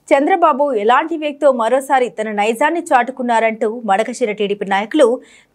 చంద్రబాబు ఎలాంటి వ్యక్తో మరోసారి తన నైజాన్ని చాటుకున్నారంటూ మడకశిర టీడీపీ నాయకులు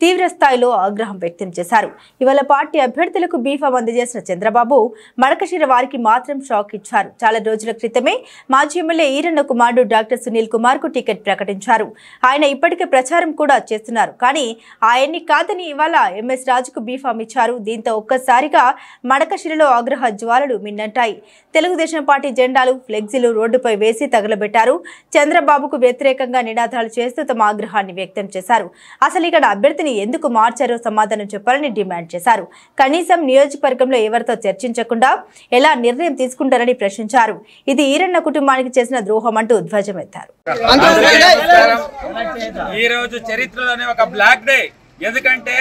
తీవ్ర స్థాయిలో ఆగ్రహం వ్యక్తం చేశారు. ఇవాళ పార్టీ అభ్యర్థులకు బీఫామ్ అందజేసిన చంద్రబాబు మడకశిర వారికి మాత్రం షాక్ ఇచ్చారు. చాలా రోజుల క్రితమే మాజీ ఎమ్మెల్యే ఈరన్న కుమారుడు డాక్టర్ సునీల్ కుమార్ కు టికెట్ ప్రకటించారు. ఆయన ఇప్పటికే ప్రచారం కూడా చేస్తున్నారు. కానీ ఆయన్ని కాదని ఇవాళ ఎంఎస్ రాజుకు బీఫామ్ ఇచ్చారు. దీంతో ఒక్కసారిగా మడకశిరలో ఆగ్రహ జ్వాలలు మిన్నంటాయి. తెలుగుదేశం పార్టీ జెండాలు, ఫ్లెక్సీలు రోడ్డుపై వేసి తగలబెట్టారు. చంద్రబాబుకు వ్యతిరేకంగా నినాదాలు చేస్తూ తమ ఆగ్రహాన్ని వ్యక్తం చేశారు. అసలు ఇక్కడ అభ్యర్థిని ఎందుకు మార్చారో సమాధానం చెప్పాలని డిమాండ్ చేశారు. కనీసం నియోజకవర్గంలో ఎవరితో చర్చించకుండా ఎలా నిర్ణయం తీసుకుంటారని ప్రశ్నించారు. ఇది ఈరన్న కుటుంబానికి చేసిన ద్రోహం అంటూ ధ్వజమెత్తారు. ఈ రోజు చరిత్రలోనే ఒక బ్లాక్ డే. ఎందుకంటే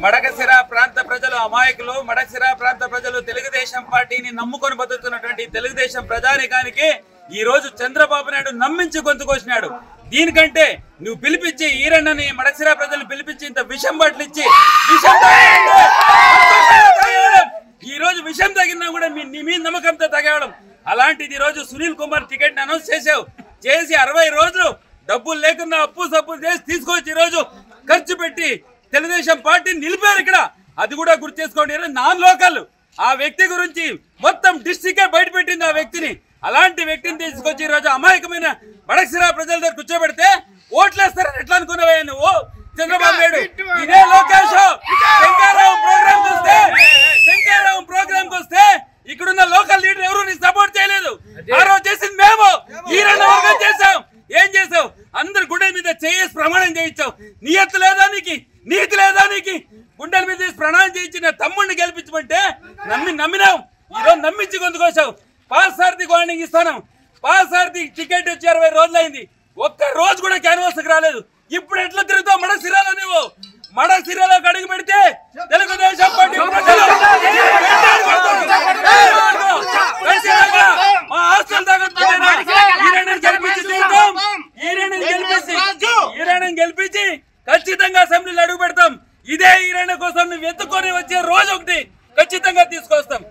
మడకశిర ప్రాంత ప్రజలు అమాయకులు. మడకశిర ప్రాంత ప్రజలు తెలుగుదేశం పార్టీని నమ్ముకొని బతుకుతున్నటువంటి తెలుగుదేశం ప్రజానికానికి ఈ రోజు చంద్రబాబు నాయుడు నమ్మించి గొంతుకొచ్చినాడు. దీనికంటే నువ్వు పిలిపించి ఈరన్నని మడకశిర ప్రజలు పిలిపించి ఇంత విషం బట్టలు ఇచ్చి ఈ రోజు విషం తగినా కూడా మీ నమ్మకంతో తగవడం. అలాంటిది ఈ రోజు సునీల్ కుమార్ టికెట్ అనౌన్స్ చేసావు. చేసి 60 రోజులు డబ్బులు లేకుండా అప్పు సప్పు చేసి తీసుకొచ్చి ఈ రోజు ఖర్చు పెట్టి తెలుగుదేశం పార్టీ నిలిపారు. ఇక్కడ అది కూడా గుర్తు చేసుకోండి. నాన్ లోకల్ ఆ వ్యక్తి గురించి మొత్తం డిస్ట్రిక్టే బయట పెట్టింది ఆ వ్యక్తిని. అలాంటి వ్యక్తిని తీసుకొచ్చి ఈ రోజు అమాయకమైన మడకశిర ప్రజల దగ్గర కూర్చోబెడితే ఓట్లేస్తారని ఎట్లా అనుకున్నావే నువ్వు చంద్రబాబు నాయుడు? ఇదే లోకేష్ శంకరరావు ప్రోగ్రామ్ వస్తే ఇక్కడున్న లోకల్ లీడర్ ఎవరు నీ సపోర్ట్ చేయలేదు. ఆ రోజు చేసింది మేము. ఈ 2 వర్గం చేసాం. ఏం చేసావు? అందరు గుండె మీద చేసి ప్రమాణం చేయించావు. నీతి లేదా నీకు? గుండెల మీద ప్రమాణం చేయించిన తమ్ముడిని గెలిపించమంటే నమ్మినావు. ఈరోజు నమ్మించి గొంతుకొచ్చావు. పాసార్థి వార్నింగ్ ఇస్తాను. పాసార్థి టికెట్ వచ్చి 60 రోజులు అయింది. ఒక్క రోజు కూడా క్యాన్వాస్కి రాలేదు. ఇప్పుడు ఎట్లా తిరుగుతావు మడకశిరలో? నువ్వు మడకశిరలో అడుగు పెడితే తెలుగుదేశం పార్టీ మా హాస్టల్ గెలిపించి ఖచ్చితంగా అసెంబ్లీలో అడుగు పెడతాం. ఇదే ఈరన్న కోసం నువ్వు ఎత్తుకొని వచ్చే రోజు ఒకటి ఖచ్చితంగా తీసుకొస్తాం.